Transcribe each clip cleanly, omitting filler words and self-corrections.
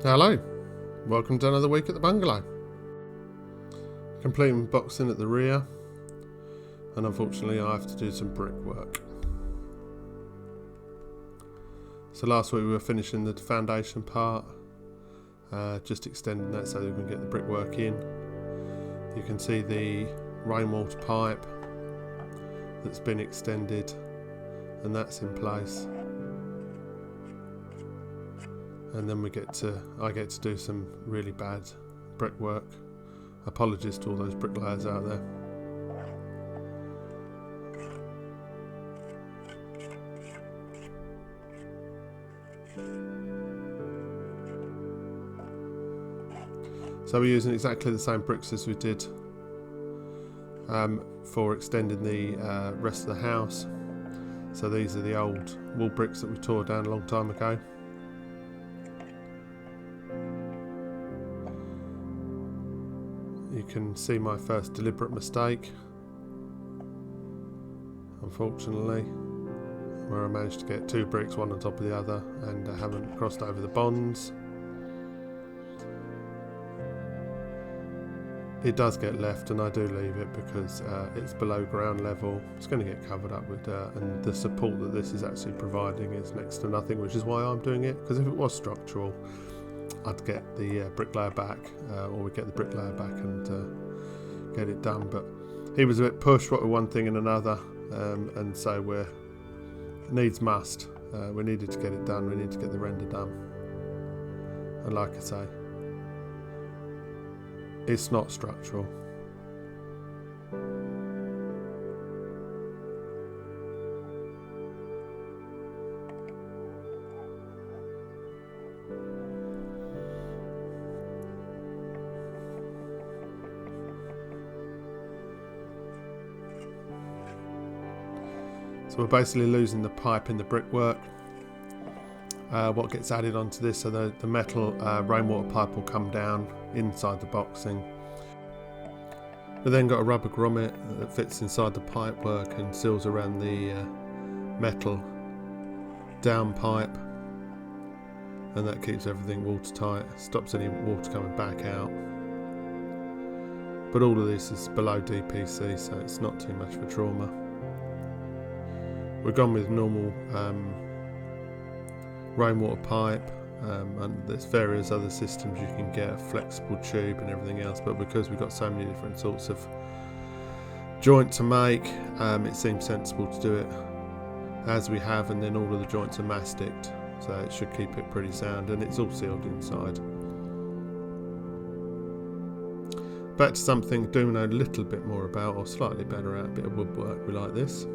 Hello, welcome to another week at the bungalow. Completing boxing at the rear, and unfortunately I have to do some brickwork. So last week we were finishing the foundation part, just extending that so that we can get the brickwork in. You can see the rainwater pipe that's been extended, and that's in place. And then I get to do some really bad brickwork. Apologies to all those bricklayers out there. So we're using exactly the same bricks as we did for extending the rest of the house. So these are the old wall bricks that we tore down a long time ago. You can see my first deliberate mistake, unfortunately, where I managed to get two bricks, one on top of the other, and I haven't crossed over the bonds. It does get left, and I do leave it because it's below ground level. It's going to get covered up with dirt, and the support that this is actually providing is next to nothing, which is why I'm doing it, because if it was structural, I'd get the bricklayer back, or we'd get the bricklayer back and get it done. But he was a bit pushed with one thing and another, and so we're needs must. We needed to get it done. We need to get the render done. And like I say, it's not structural. So we're basically losing the pipe in the brickwork. What gets added onto this, so the metal rainwater pipe will come down inside the boxing. We've then got a rubber grommet that fits inside the pipework and seals around the metal down pipe, and that keeps everything watertight, stops any water coming back out. But all of this is below DPC, so it's not too much for trauma. We've gone with normal rainwater pipe, and there's various other systems you can get, a flexible tube and everything else, but because we've got so many different sorts of joint to make, it seems sensible to do it as we have, and then all of the joints are masticed, so it should keep it pretty sound, and it's all sealed inside. Back to something do know a little bit more about, or slightly better at, a bit of woodwork. We like this.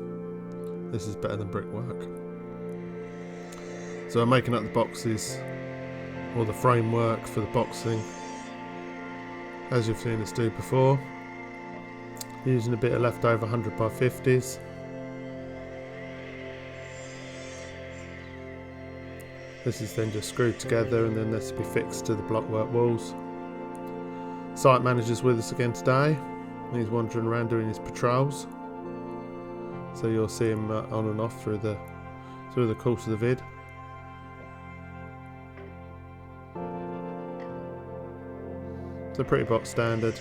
This is better than brickwork. So I'm making up the boxes, or the framework for the boxing, as you've seen us do before, using a bit of leftover 100 by 50s. This is then just screwed together, and then this will be fixed to the blockwork walls. Site manager's with us again today. He's wandering around doing his patrols, so you'll see him on and off through the course of the vid. So pretty box standard.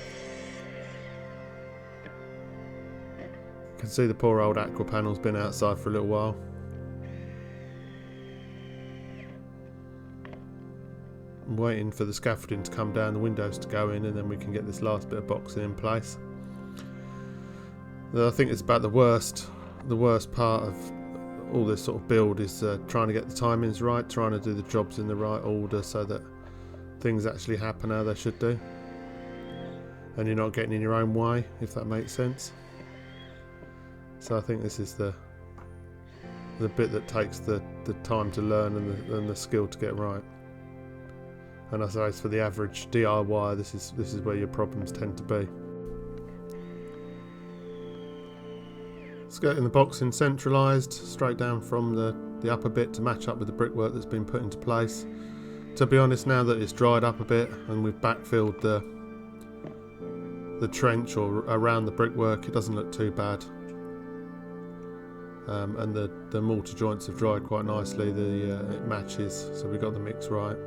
You can see the poor old aqua panel's been outside for a little while. I'm waiting for the scaffolding to come down, the windows to go in, and then we can get this last bit of boxing in place. I think it's about the worst part of all this sort of build is trying to get the timings right, trying to do the jobs in the right order so that things actually happen how they should do, and you're not getting in your own way, if that makes sense. So I think this is the bit that takes the time to learn and the skill to get right. And I suppose for the average DIY, this is where your problems tend to be. Getting the boxing centralised straight down from the upper bit to match up with the brickwork that's been put into place. To be honest, now that it's dried up a bit and we've backfilled the trench or around the brickwork, it doesn't look too bad. And the mortar joints have dried quite nicely. It matches, so we got the mix right.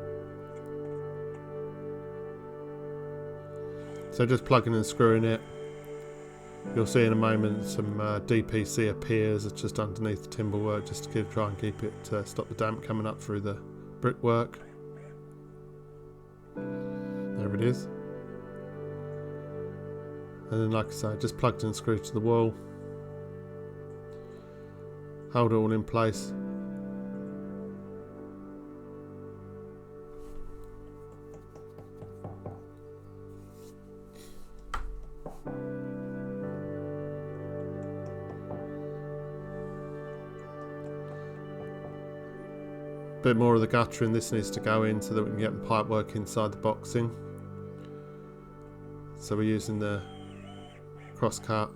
So just plugging and screwing it. You'll see in a moment some DPC appears just underneath the timber work, just to try and keep it, stop the damp coming up through the brickwork. There it is. And then, like I say, just plugged and screwed to the wall. Hold it all in place. Bit more of the guttering, this needs to go in so that we can get the pipe work inside the boxing. So we're using the cross cut.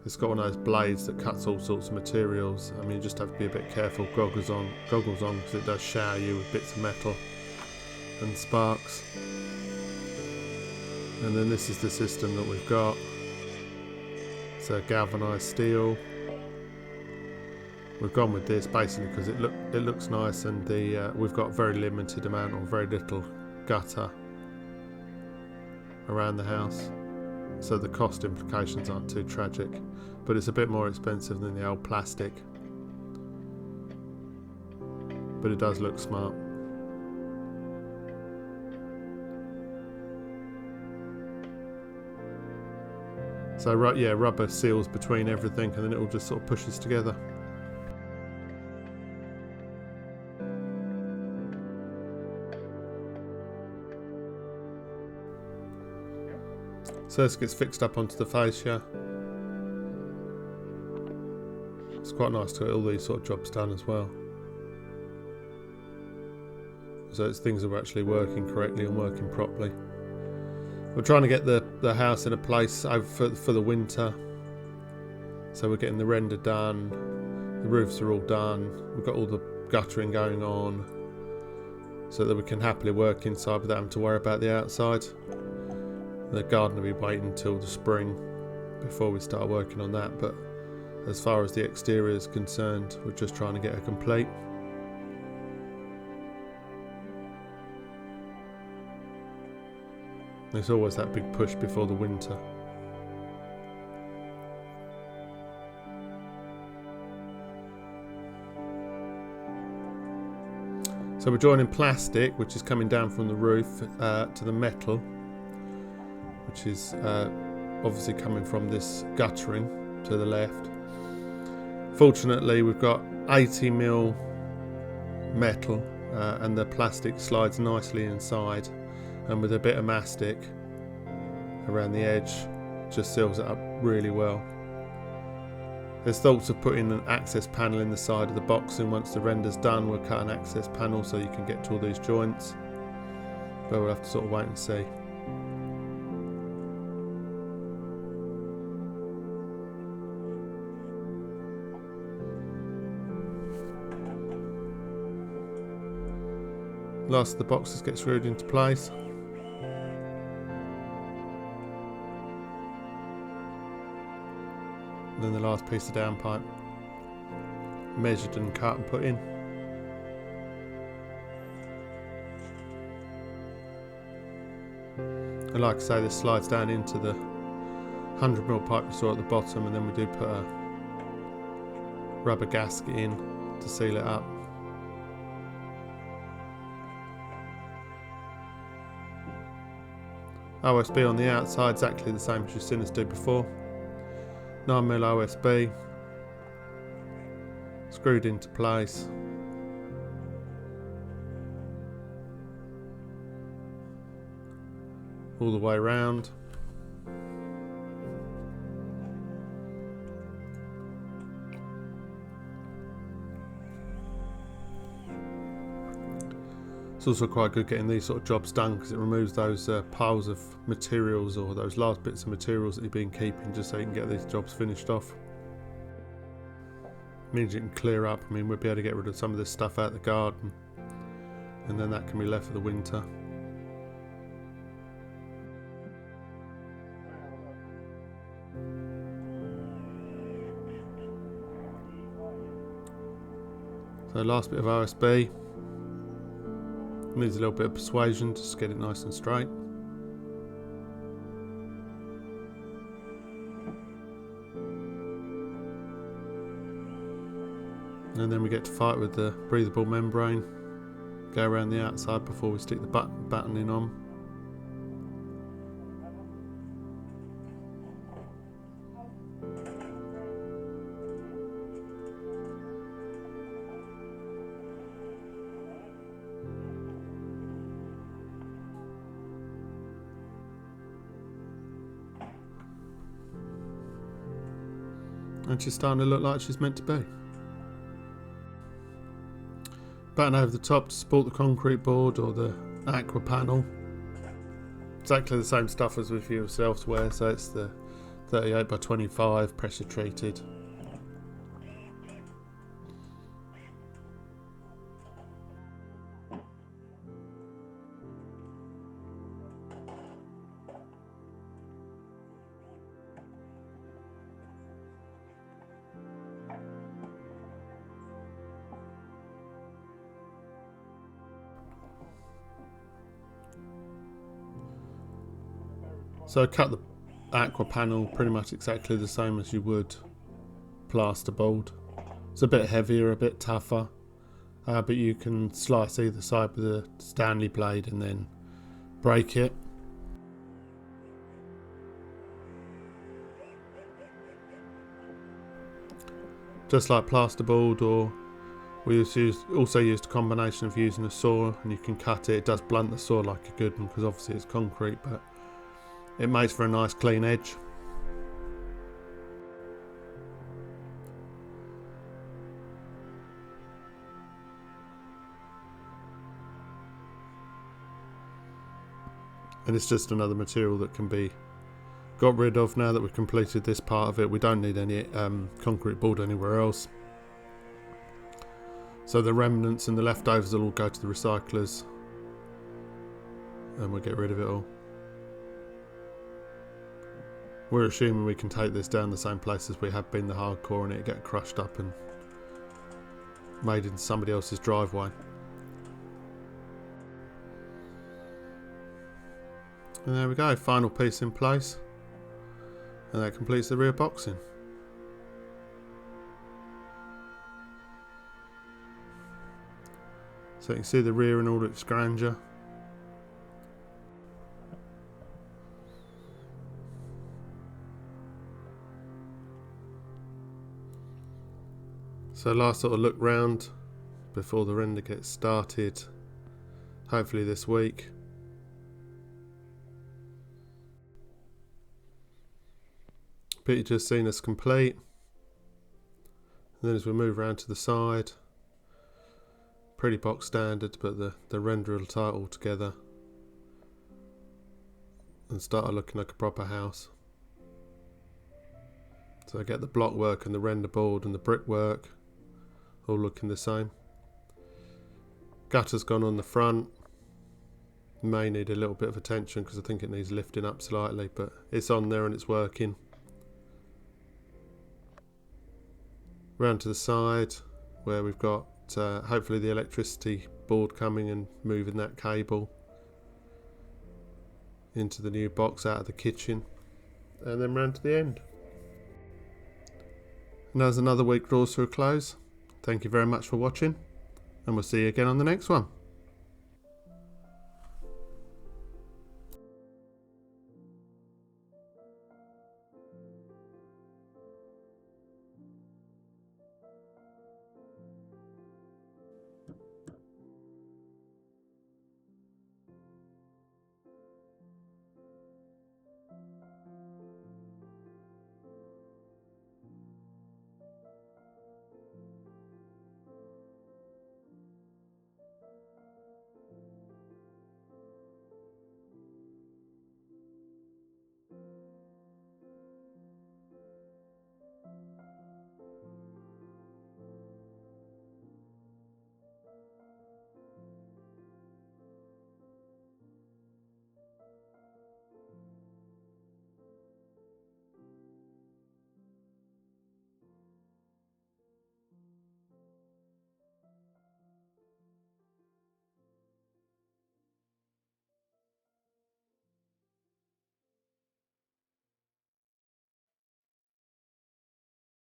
It's got one of those blades that cuts all sorts of materials. I mean, you just have to be a bit careful, goggles on, because it does shower you with bits of metal and sparks. And then this is the system that we've got. It's a galvanised steel. We've gone with this basically because it looks nice, and we've got very limited amount or very little gutter around the house, so the cost implications aren't too tragic, but it's a bit more expensive than the old plastic, but it does look smart. So yeah, rubber seals between everything, and then it all just sort of pushes together. So this gets fixed up onto the fascia. It's quite nice to get all these sort of jobs done as well. So it's things are actually working correctly and working properly. We're trying to get the house in a place over for the winter. So we're getting the render done. The roofs are all done. We've got all the guttering going on, so that we can happily work inside without having to worry about the outside. The garden will be waiting until the spring before we start working on that, but as far as the exterior is concerned, we're just trying to get it complete. There's always that big push before the winter. So we're joining plastic, which is coming down from the roof to the metal, which is obviously coming from this guttering to the left. Fortunately, we've got 80mm metal, and the plastic slides nicely inside, and with a bit of mastic around the edge, just seals it up really well. There's thoughts of putting an access panel in the side of the box, and once the render's done, we'll cut an access panel so you can get to all these joints, but we'll have to sort of wait and see. Last of the boxes get screwed into place. And then the last piece of downpipe measured and cut and put in. And like I say, this slides down into the 100mm pipe you saw at the bottom, and then we do put a rubber gasket in to seal it up. OSB on the outside, exactly the same as you've seen us do before. 9mm OSB, screwed into place. All the way around. It's also quite good getting these sort of jobs done, because it removes those piles of materials, or those last bits of materials that you've been keeping, just so you can get these jobs finished off. It means you can clear up. I mean, we'll be able to get rid of some of this stuff out of the garden, and then that can be left for the winter. So last bit of OSB. Needs a little bit of persuasion, just to get it nice and straight. And then we get to fight with the breathable membrane. Go around the outside before we stick the battening on. And she's starting to look like she's meant to be. Batten over the top to support the concrete board or the aqua panel. Exactly the same stuff as we've used elsewhere, so it's the 38 by 25 pressure treated. So I cut the aqua panel pretty much exactly the same as you would plasterboard. It's a bit heavier, a bit tougher, but you can slice either side with a Stanley blade and then break it. Just like plasterboard, or we also used a combination of using a saw, and you can cut it. It does blunt the saw like a good one because obviously it's concrete, but it makes for a nice clean edge. And it's just another material that can be got rid of now that we've completed this part of it. We don't need any concrete board anywhere else. So the remnants and the leftovers will all go to the recyclers, and we'll get rid of it all. We're assuming we can take this down the same place as we have been the hardcore, and it get crushed up and made into somebody else's driveway. And there we go, final piece in place, and that completes the rear boxing. So you can see the rear in all its grandeur. So last sort of look round before the render gets started, hopefully this week. But you've just seen us complete. And then as we move around to the side, pretty box standard, but the render will tie it all together and start looking like a proper house. So I get the block work and the render board and the brickwork all looking the same. Gutter's gone on the front. May need a little bit of attention because I think it needs lifting up slightly, but it's on there and it's working. Round to the side where we've got hopefully the electricity board coming and moving that cable into the new box out of the kitchen, and then round to the end. And as another week draws to a close, thank you very much for watching, and we'll see you again on the next one.